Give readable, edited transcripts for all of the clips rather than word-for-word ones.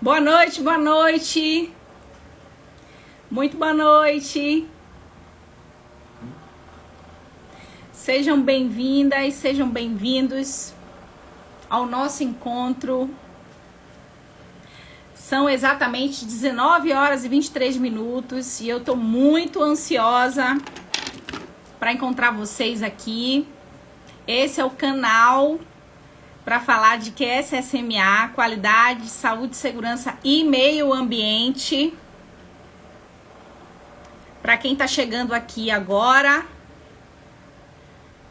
Boa noite, boa noite. Muito boa noite. Sejam bem-vindas, sejam bem-vindos ao nosso encontro. São exatamente 19 horas e 23 minutos e eu tô muito ansiosa para encontrar vocês aqui. Esse é o canal para falar de QSSMA, qualidade, saúde, segurança e meio ambiente. Para quem está chegando aqui agora,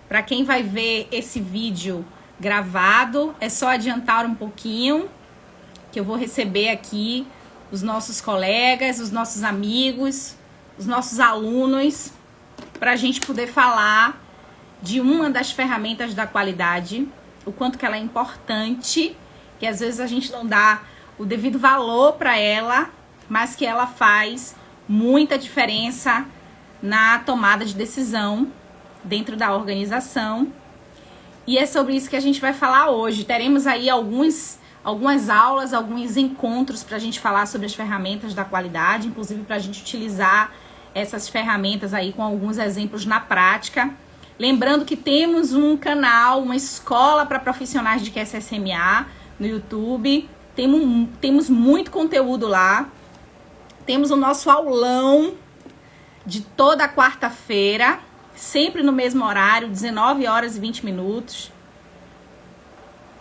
para quem vai ver esse vídeo gravado, é só adiantar um pouquinho, que eu vou receber aqui os nossos colegas, os nossos amigos, os nossos alunos, para a gente poder falar de uma das ferramentas da qualidade, o quanto que ela é importante, que às vezes a gente não dá o devido valor para ela, mas que ela faz muita diferença na tomada de decisão dentro da organização. E é sobre isso que a gente vai falar hoje. Teremos aí algumas aulas, alguns encontros para a gente falar sobre as ferramentas da qualidade, inclusive para a gente utilizar essas ferramentas aí com alguns exemplos na prática. Lembrando que temos um canal, uma escola para profissionais de QSSMA no YouTube. Temos muito conteúdo lá. Temos o nosso aulão de toda quarta-feira, sempre no mesmo horário, 19 horas e 20 minutos.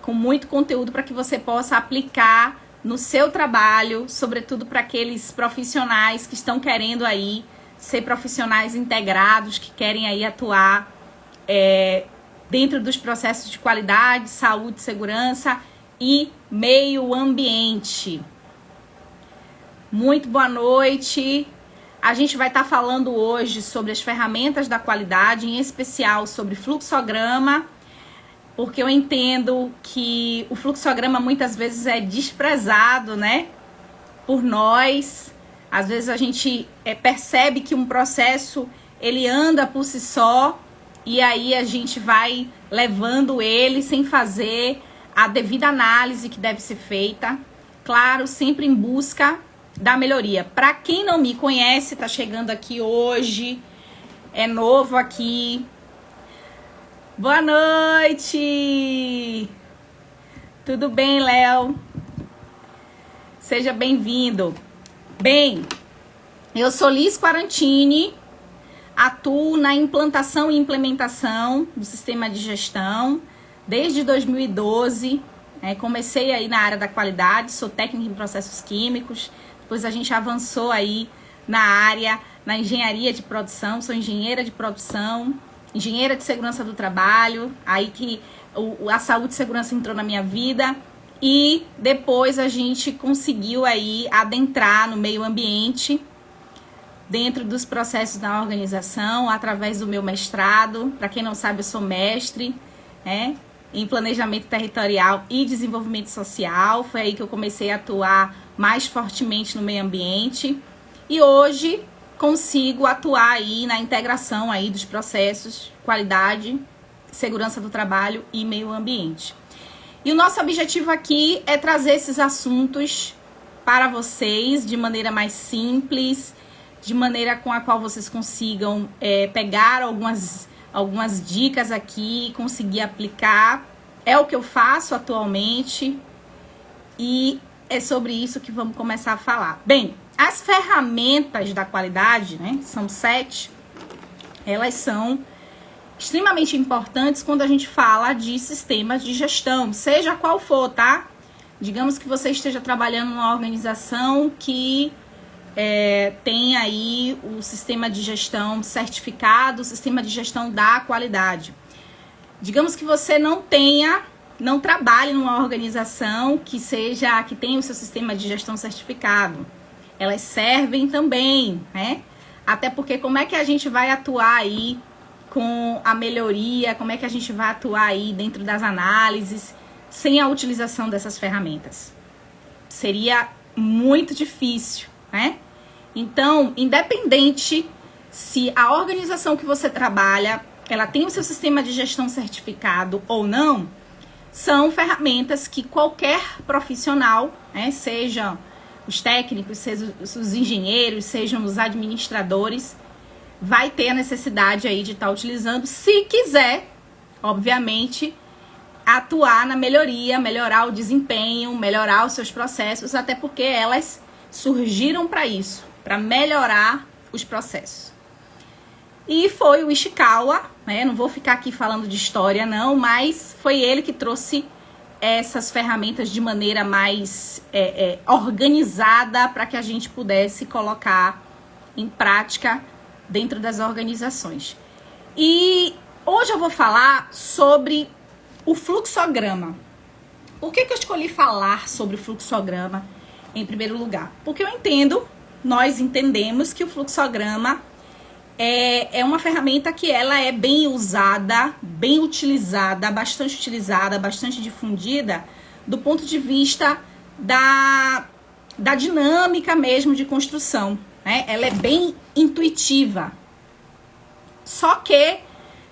Com muito conteúdo para que você possa aplicar no seu trabalho, sobretudo para aqueles profissionais que estão querendo aí ser profissionais integrados, que querem aí atuar dentro dos processos de qualidade, saúde, segurança e meio ambiente. Muito boa noite. A gente vai estar falando hoje sobre as ferramentas da qualidade, em especial sobre fluxograma, porque eu entendo que o fluxograma muitas vezes é desprezado, né, por nós. Às vezes a gente percebe que um processo ele anda por si só, e aí a gente vai levando ele sem fazer a devida análise que deve ser feita. Claro, sempre em busca da melhoria. Para quem não me conhece, tá chegando aqui hoje, é novo aqui. Boa noite! Tudo bem, Léo? Seja bem-vindo. Bem, eu sou Liz Quarantini. Atuo na implantação e implementação do sistema de gestão desde 2012. Comecei aí na área da qualidade, sou técnica em processos químicos. Depois a gente avançou aí na engenharia de produção. Sou engenheira de produção, engenheira de segurança do trabalho. Aí que a saúde e segurança entrou na minha vida. E depois a gente conseguiu aí adentrar no meio ambiente, dentro dos processos da organização, através do meu mestrado. Para quem não sabe, eu sou mestre em planejamento territorial e desenvolvimento social. Foi aí que eu comecei a atuar mais fortemente no meio ambiente. E hoje consigo atuar aí na integração aí dos processos, qualidade, segurança do trabalho e meio ambiente. E o nosso objetivo aqui é trazer esses assuntos para vocês de maneira mais simples, de maneira com a qual vocês consigam pegar algumas dicas aqui e conseguir aplicar. É o que eu faço atualmente e é sobre isso que vamos começar a falar. Bem, as ferramentas da qualidade, são 7, elas são extremamente importantes quando a gente fala de sistemas de gestão, seja qual for, tá? Digamos que você esteja trabalhando numa organização que tem aí o sistema de gestão certificado, o sistema de gestão da qualidade. Digamos que você não trabalhe numa organização que tenha o seu sistema de gestão certificado. Elas servem também, Até porque como é que a gente vai atuar aí com a melhoria, como é que a gente vai atuar aí dentro das análises sem a utilização dessas ferramentas? Seria muito difícil, Então, independente se a organização que você trabalha, ela tem o seu sistema de gestão certificado ou não, são ferramentas que qualquer profissional, né, sejam os técnicos, sejam os engenheiros, sejam os administradores, vai ter a necessidade aí de estar utilizando, se quiser, obviamente, atuar na melhoria, melhorar o desempenho, melhorar os seus processos, até porque elas surgiram para isso, para melhorar os processos. E foi o Ishikawa, né? Não vou ficar aqui falando de história não, mas foi ele que trouxe essas ferramentas de maneira mais organizada para que a gente pudesse colocar em prática dentro das organizações. E hoje eu vou falar sobre o fluxograma. Por que eu escolhi falar sobre o fluxograma em primeiro lugar? Porque nós entendemos que o fluxograma é uma ferramenta que ela é bem usada, bem utilizada, bastante difundida do ponto de vista da dinâmica mesmo de construção, né? Ela é bem intuitiva. Só que,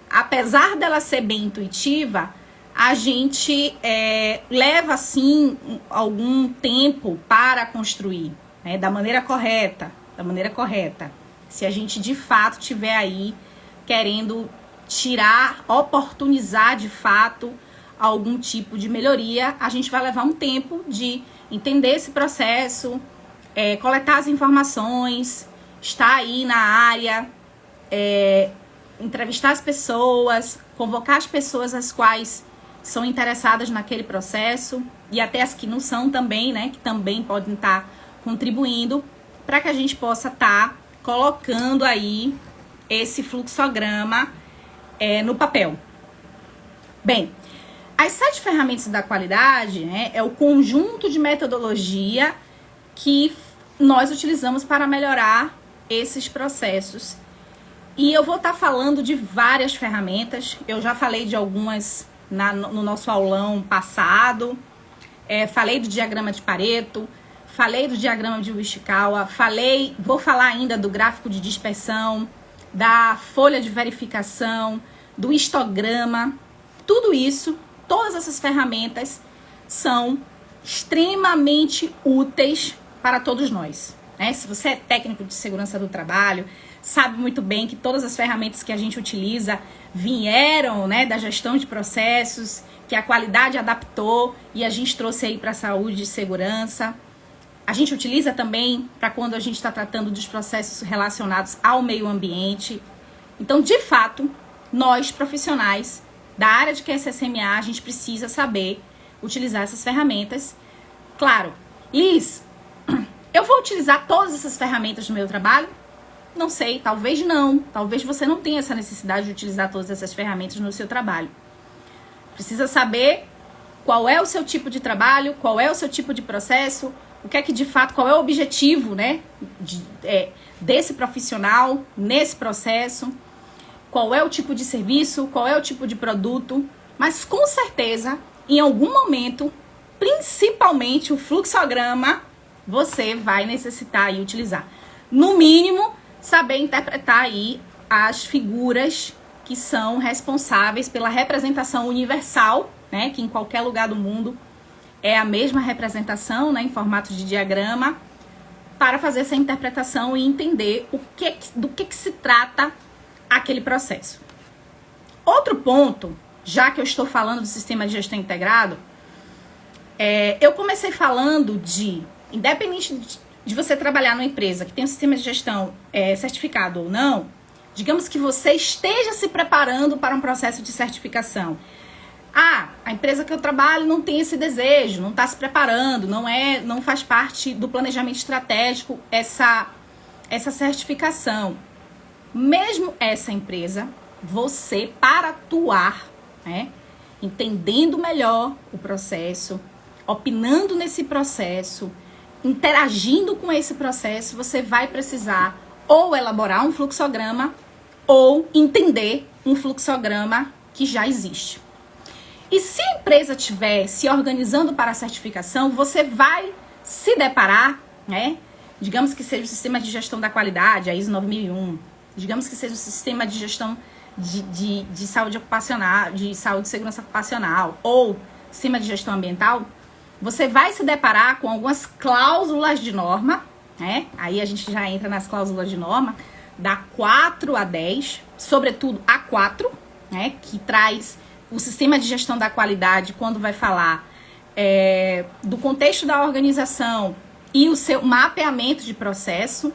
apesar dela ser bem intuitiva, a gente leva, assim, algum tempo para construir, né? Da maneira correta. Se a gente, de fato, estiver aí querendo oportunizar, de fato, algum tipo de melhoria, a gente vai levar um tempo de entender esse processo, coletar as informações, estar aí na área, entrevistar as pessoas, convocar as pessoas as quais são interessadas naquele processo e até as que não são também, né, que também podem estar contribuindo para que a gente possa estar colocando aí esse fluxograma no papel. Bem, as 7 ferramentas da qualidade, né, é o conjunto de metodologia que nós utilizamos para melhorar esses processos. E eu vou estar falando de várias ferramentas. Eu já falei de algumas no nosso aulão passado. Falei do diagrama de Pareto, falei do diagrama de Ishikawa, vou falar ainda do gráfico de dispersão, da folha de verificação, do histograma. Tudo isso, todas essas ferramentas são extremamente úteis para todos nós, né? Se você é técnico de segurança do trabalho, sabe muito bem que todas as ferramentas que a gente utiliza vieram, né, da gestão de processos, que a qualidade adaptou e a gente trouxe aí para a saúde e segurança. A gente utiliza também para quando a gente está tratando dos processos relacionados ao meio ambiente. Então, de fato, nós, profissionais da área de QSSMA, a gente precisa saber utilizar essas ferramentas. Claro, Liz, eu vou utilizar todas essas ferramentas no meu trabalho? Não sei, talvez não. Talvez você não tenha essa necessidade de utilizar todas essas ferramentas no seu trabalho. Precisa saber qual é o seu tipo de trabalho, qual é o seu tipo de processo, o que é que de fato, qual é o objetivo, né, desse profissional nesse processo, qual é o tipo de serviço, qual é o tipo de produto, mas com certeza, em algum momento, principalmente o fluxograma, você vai necessitar e utilizar. No mínimo, saber interpretar aí as figuras que são responsáveis pela representação universal, né, que em qualquer lugar do mundo é a mesma representação, né, em formato de diagrama, para fazer essa interpretação e entender do que se trata aquele processo. Outro ponto, já que eu estou falando do sistema de gestão integrado, eu comecei falando independente de você trabalhar numa empresa que tem um sistema de gestão certificado ou não, digamos que você esteja se preparando para um processo de certificação. A empresa que eu trabalho não tem esse desejo, não está se preparando, não faz parte do planejamento estratégico essa certificação. Mesmo essa empresa, você, para atuar, né, entendendo melhor o processo, opinando nesse processo, interagindo com esse processo, você vai precisar ou elaborar um fluxograma ou entender um fluxograma que já existe. E se a empresa estiver se organizando para a certificação, você vai se deparar, né? Digamos que seja o sistema de gestão da qualidade, a ISO 9001, digamos que seja o sistema de gestão de saúde ocupacional, de saúde e segurança ocupacional, ou sistema de gestão ambiental, você vai se deparar com algumas cláusulas de norma, né? Aí a gente já entra nas cláusulas de norma, da 4 a 10, sobretudo a 4, né? Que traz o sistema de gestão da qualidade quando vai falar do contexto da organização e o seu mapeamento de processo.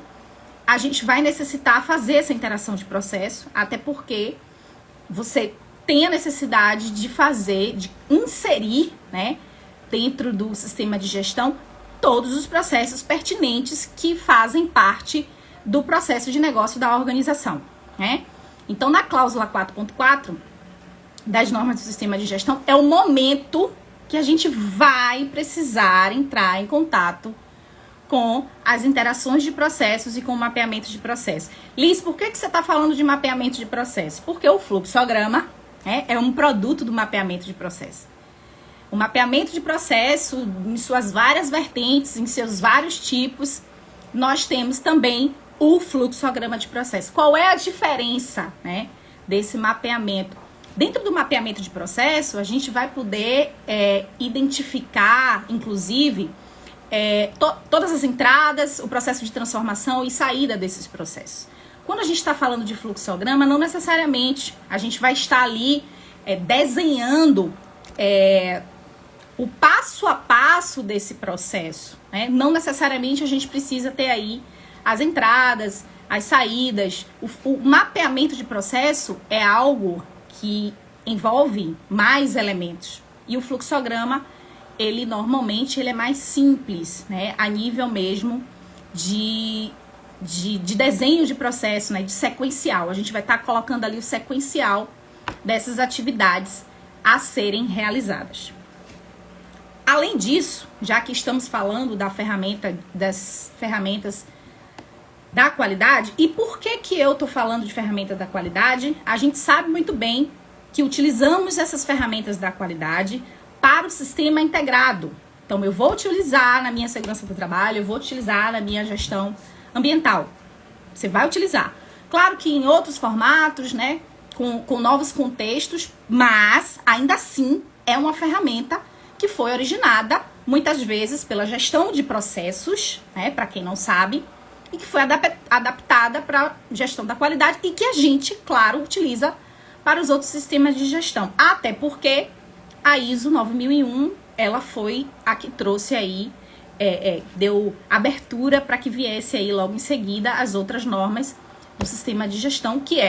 A gente vai necessitar fazer essa interação de processo, até porque você tem a necessidade de inserir, né, dentro do sistema de gestão, todos os processos pertinentes que fazem parte do processo de negócio da organização, né? Então, na cláusula 4.4 das normas do sistema de gestão, é o momento que a gente vai precisar entrar em contato com as interações de processos e com o mapeamento de processo. Liz, por que você está falando de mapeamento de processo? Porque o fluxograma é um produto do mapeamento de processo. O mapeamento de processo, em suas várias vertentes, em seus vários tipos, nós temos também o fluxograma de processo. Qual é a diferença, né, desse mapeamento? Dentro do mapeamento de processo, a gente vai poder identificar, inclusive, todas as entradas, o processo de transformação e saída desses processos. Quando a gente está falando de fluxograma, não necessariamente a gente vai estar ali desenhando o passo a passo desse processo, né? Não necessariamente a gente precisa ter aí as entradas, as saídas. O mapeamento de processo é algo que envolve mais elementos. E o fluxograma, ele normalmente é mais simples, né? A nível mesmo de desenho de processo, né? De sequencial. A gente vai estar colocando ali o sequencial dessas atividades a serem realizadas. Além disso, já que estamos falando das ferramentas da qualidade, e por que eu estou falando de ferramenta da qualidade? A gente sabe muito bem que utilizamos essas ferramentas da qualidade para o sistema integrado. Então, eu vou utilizar na minha segurança do trabalho, eu vou utilizar na minha gestão ambiental. Você vai utilizar. Claro que em outros formatos, né, com novos contextos, mas ainda assim é uma ferramenta que foi originada, muitas vezes, pela gestão de processos, né, para quem não sabe, e que foi adaptada para a gestão da qualidade e que a gente, claro, utiliza para os outros sistemas de gestão. Até porque a ISO 9001, ela foi a que trouxe aí, deu abertura para que viesse aí logo em seguida as outras normas do sistema de gestão, que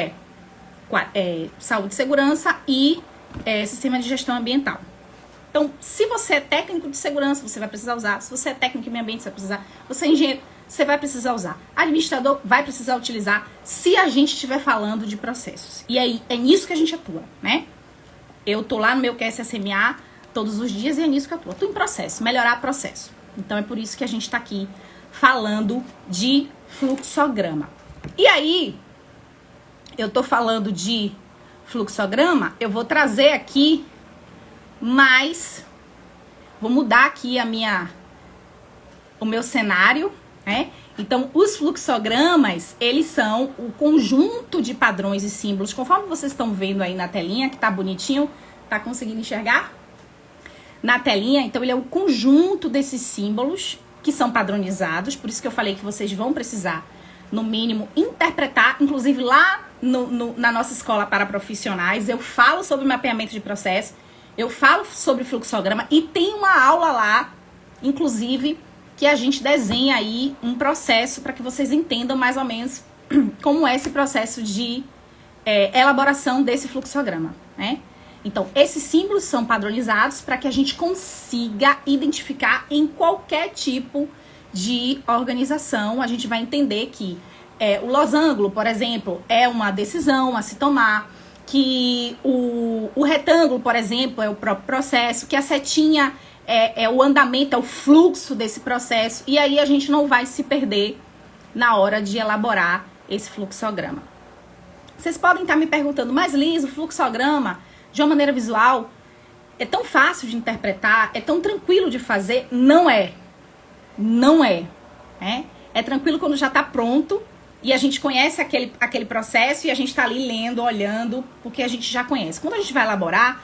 saúde e segurança e sistema de gestão ambiental. Então, se você é técnico de segurança, você vai precisar usar. Se você é técnico de meio ambiente, você vai precisar. Você é engenheiro, você vai precisar usar. Administrador vai precisar utilizar, se a gente estiver falando de processos. E aí, é nisso que a gente atua, né? Eu tô lá no meu QSSMA todos os dias e é nisso que eu atuo. Eu tô em processo, melhorar processo. Então, é por isso que a gente tá aqui falando de fluxograma. E aí, eu tô falando de fluxograma, eu vou trazer aqui vou mudar aqui o meu cenário, né? Então, os fluxogramas, eles são o conjunto de padrões e símbolos, conforme vocês estão vendo aí na telinha, que tá bonitinho, tá conseguindo enxergar? Na telinha, então, ele é o conjunto desses símbolos que são padronizados, por isso que eu falei que vocês vão precisar, no mínimo, interpretar, inclusive lá na nossa escola para profissionais, eu falo sobre mapeamento de processo, eu falo sobre fluxograma e tem uma aula lá, inclusive, que a gente desenha aí um processo para que vocês entendam mais ou menos como é esse processo de elaboração desse fluxograma, né? Então, esses símbolos são padronizados para que a gente consiga identificar em qualquer tipo de organização. A gente vai entender que o losango, por exemplo, é uma decisão a se tomar, que o retângulo, por exemplo, é o próprio processo, que a setinha é o andamento, é o fluxo desse processo, e aí a gente não vai se perder na hora de elaborar esse fluxograma. Vocês podem estar me perguntando, mas Liz, o fluxograma, de uma maneira visual, é tão fácil de interpretar, é tão tranquilo de fazer? Não é. Não é. É tranquilo quando já está pronto, e a gente conhece aquele processo e a gente está ali lendo, olhando, porque a gente já conhece. Quando a gente vai elaborar,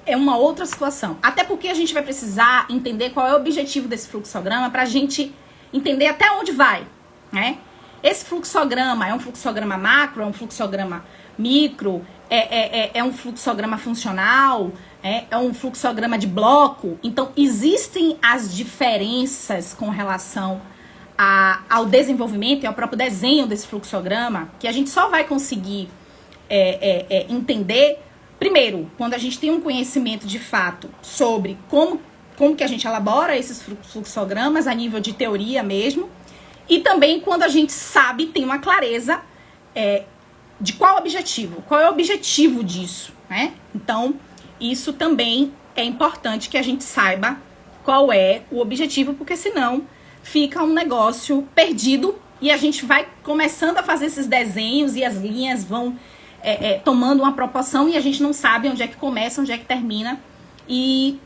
é uma outra situação. Até porque a gente vai precisar entender qual é o objetivo desse fluxograma para a gente entender até onde vai, né? Esse fluxograma é um fluxograma macro, é um fluxograma micro, é um fluxograma funcional, é um fluxograma de bloco. Então, existem as diferenças com relação ao desenvolvimento e ao próprio desenho desse fluxograma, que a gente só vai conseguir entender, primeiro, quando a gente tem um conhecimento de fato sobre como que a gente elabora esses fluxogramas a nível de teoria mesmo, e também quando a gente sabe, tem uma clareza de qual é o objetivo disso, né? Então, isso também é importante que a gente saiba qual é o objetivo, porque senão fica um negócio perdido e a gente vai começando a fazer esses desenhos e as linhas vão tomando uma proporção e a gente não sabe onde é que começa, onde é que termina, e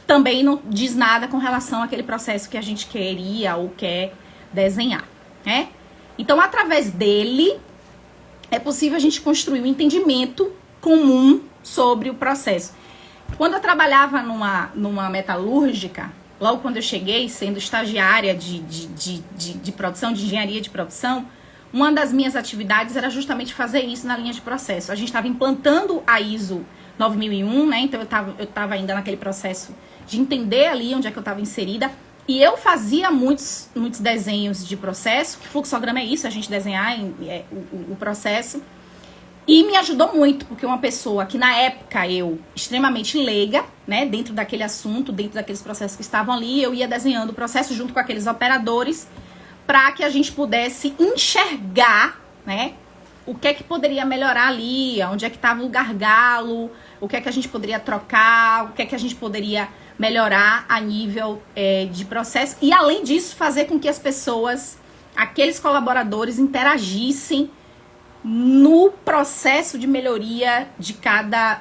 também não diz nada com relação àquele processo que a gente queria ou quer desenhar, né? Então, através dele, é possível a gente construir um entendimento comum sobre o processo. Quando eu trabalhava numa metalúrgica, logo quando eu cheguei, sendo estagiária de produção, de engenharia de produção, uma das minhas atividades era justamente fazer isso na linha de processo. A gente estava implantando a ISO 9001, né? Então eu estava ainda naquele processo de entender ali onde é que eu estava inserida. E eu fazia muitos desenhos de processo, que fluxograma é isso, a gente desenhar o processo. E me ajudou muito, porque uma pessoa que na época eu, extremamente leiga, né, dentro daquele assunto, dentro daqueles processos que estavam ali, eu ia desenhando o processo junto com aqueles operadores, para que a gente pudesse enxergar, né, o que é que poderia melhorar ali, onde é que estava o gargalo, o que é que a gente poderia trocar, o que é que a gente poderia melhorar a nível de processo. E além disso, fazer com que as pessoas, aqueles colaboradores, interagissem no processo de melhoria de cada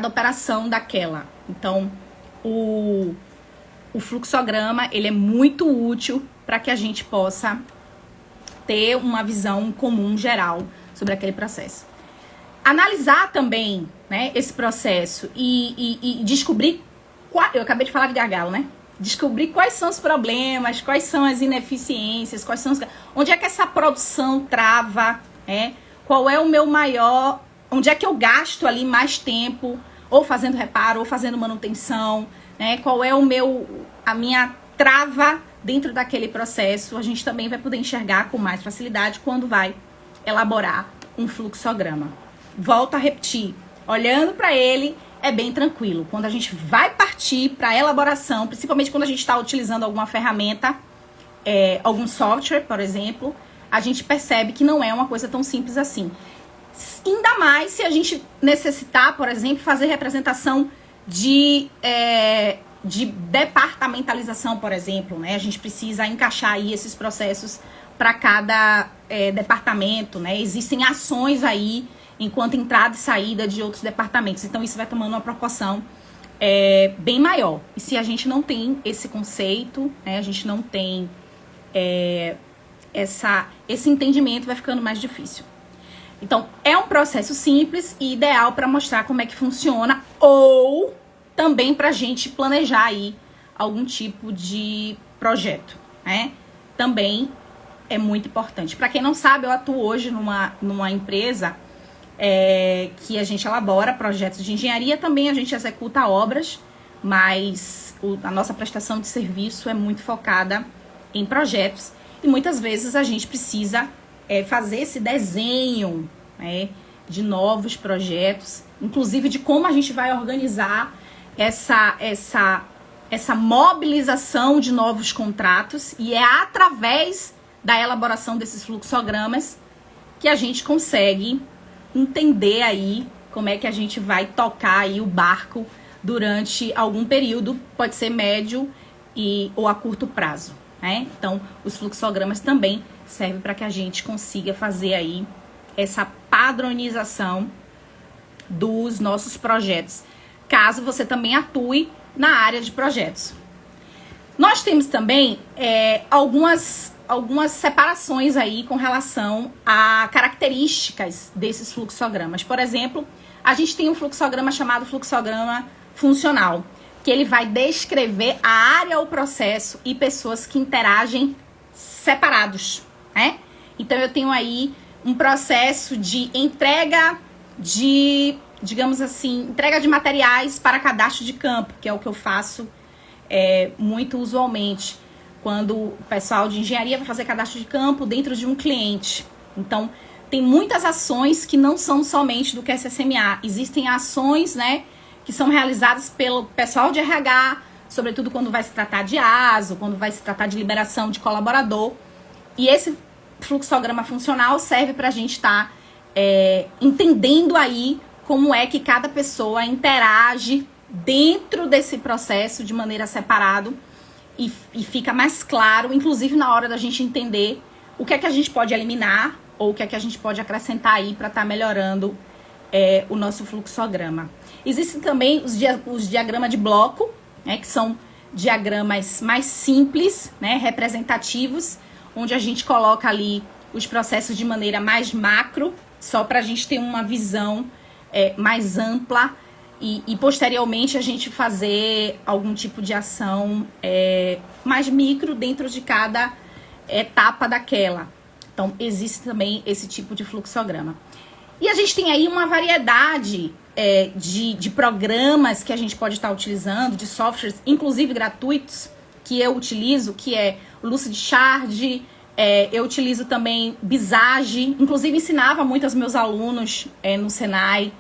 operação daquela. Então, o fluxograma, ele é muito útil para que a gente possa ter uma visão comum geral sobre aquele processo. Analisar também, né, esse processo e descobrir, eu acabei de falar de gargalo, né? Descobrir quais são os problemas, quais são as ineficiências, onde é que essa produção trava, né? Qual é o meu maior, onde é que eu gasto ali mais tempo, ou fazendo reparo, ou fazendo manutenção, né? Qual é a minha trava dentro daquele processo. A gente também vai poder enxergar com mais facilidade quando vai elaborar um fluxograma. Volto a repetir, olhando para ele é bem tranquilo. Quando a gente vai partir para a elaboração, principalmente quando a gente está utilizando alguma ferramenta, algum software, por exemplo, a gente percebe que não é uma coisa tão simples assim. Ainda mais se a gente necessitar, por exemplo, fazer representação de departamentalização, por exemplo, né? A gente precisa encaixar aí esses processos para cada departamento, né? Existem ações aí enquanto entrada e saída de outros departamentos. Então, isso vai tomando uma proporção bem maior. E se a gente não tem esse conceito, né? A gente não tem esse entendimento, vai ficando mais difícil. Então, é um processo simples e ideal para mostrar como é que funciona, ou também para a gente planejar aí algum tipo de projeto, né? Também é muito importante. Para quem não sabe, eu atuo hoje numa empresa que a gente elabora projetos de engenharia, também a gente executa obras, mas a nossa prestação de serviço é muito focada em projetos. E muitas vezes a gente precisa fazer esse desenho, né, de novos projetos, inclusive de como a gente vai organizar essa mobilização de novos contratos. E é através da elaboração desses fluxogramas que a gente consegue entender aí como é que a gente vai tocar aí o barco durante algum período, pode ser médio ou a curto prazo. Então, os fluxogramas também servem para que a gente consiga fazer aí essa padronização dos nossos projetos, caso você também atue na área de projetos. Nós temos também algumas separações aí com relação a características desses fluxogramas. Por exemplo, a gente tem um fluxograma chamado fluxograma funcional, que ele vai descrever a área ou processo e pessoas que interagem separados, né? Então eu tenho aí um processo de entrega de, digamos assim, entrega de materiais para cadastro de campo, que é o que eu faço muito usualmente, quando o pessoal de engenharia vai fazer cadastro de campo dentro de um cliente. Então, tem muitas ações que não são somente do QSSMA. Existem ações, né, que são realizadas pelo pessoal de RH, sobretudo quando vai se tratar de ASO, quando vai se tratar de liberação de colaborador. E esse fluxograma funcional serve para a gente estar entendendo aí como é que cada pessoa interage dentro desse processo de maneira separada e fica mais claro, inclusive na hora da gente entender o que é que a gente pode eliminar ou o que é que a gente pode acrescentar aí para estar melhorando o nosso fluxograma. Existem também os diagramas de bloco, né, que são diagramas mais simples, né, representativos, onde a gente coloca ali os processos de maneira mais macro, só para a gente ter uma visão mais ampla e posteriormente a gente fazer algum tipo de ação mais micro dentro de cada etapa daquela. Então, existe também esse tipo de fluxograma. E a gente tem aí uma variedade de programas que a gente pode estar utilizando, de softwares, inclusive gratuitos, que eu utilizo, que é o Lucidchart, eu utilizo também Visage, inclusive ensinava muito aos meus alunos no Senai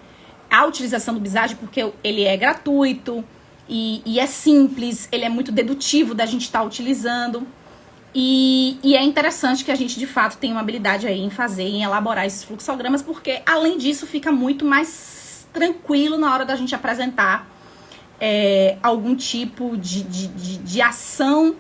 a utilização do Visage, porque ele é gratuito e é simples, ele é muito dedutivo da gente estar utilizando. E é interessante que a gente, de fato, tenha uma habilidade aí em fazer, em elaborar esses fluxogramas, porque, além disso, fica muito mais tranquilo na hora da gente apresentar algum tipo de ação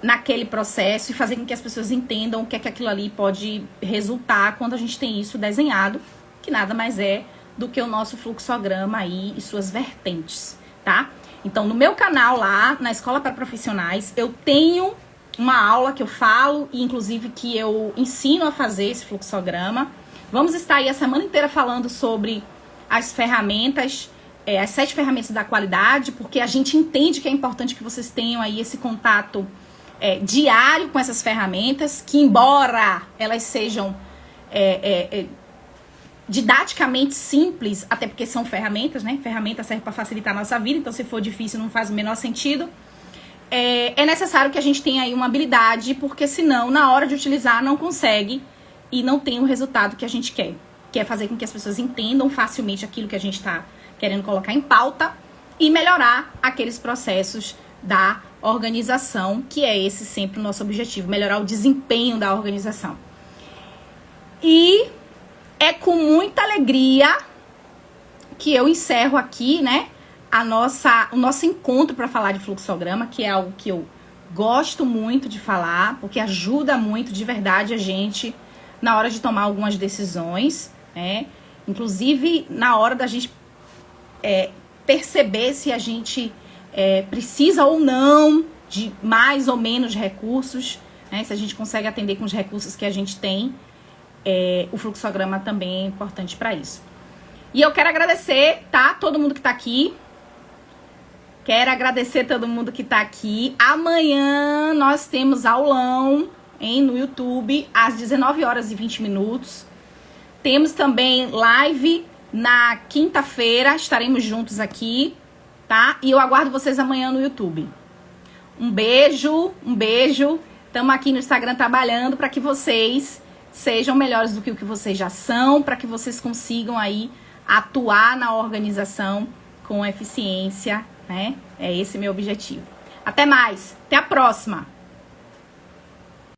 naquele processo e fazer com que as pessoas entendam o que é que aquilo ali pode resultar quando a gente tem isso desenhado, que nada mais é do que o nosso fluxograma aí e suas vertentes, tá? Então, no meu canal lá, na Escola para Profissionais, eu tenho uma aula que eu falo e inclusive que eu ensino a fazer esse fluxograma. Vamos estar aí a semana inteira falando sobre as ferramentas, as 7 ferramentas da qualidade, porque a gente entende que é importante que vocês tenham aí esse contato diário com essas ferramentas, que embora elas sejam didaticamente simples, até porque são ferramentas, né? Ferramenta serve para facilitar a nossa vida, então se for difícil não faz o menor sentido. É necessário que a gente tenha aí uma habilidade, porque senão, na hora de utilizar, não consegue e não tem o resultado que a gente quer. Que é fazer com que as pessoas entendam facilmente aquilo que a gente está querendo colocar em pauta e melhorar aqueles processos da organização, que é esse sempre o nosso objetivo, melhorar o desempenho da organização. E é com muita alegria que eu encerro aqui, né, o nosso encontro para falar de fluxograma, que é algo que eu gosto muito de falar, porque ajuda muito de verdade a gente na hora de tomar algumas decisões, né? Inclusive na hora da gente perceber se a gente precisa ou não de mais ou menos recursos, né? Se a gente consegue atender com os recursos que a gente tem, o fluxograma também é importante para isso. E eu quero agradecer, tá? Todo mundo que tá aqui. Quero agradecer todo mundo que tá aqui. Amanhã nós temos aulão no YouTube, às 19h20. Temos também live na quinta-feira. Estaremos juntos aqui, tá? E eu aguardo vocês amanhã no YouTube. Um beijo. Estamos aqui no Instagram trabalhando para que vocês sejam melhores do que o que vocês já são, para que vocês consigam aí atuar na organização com eficiência, né? É esse meu objetivo. Até mais. Até a próxima.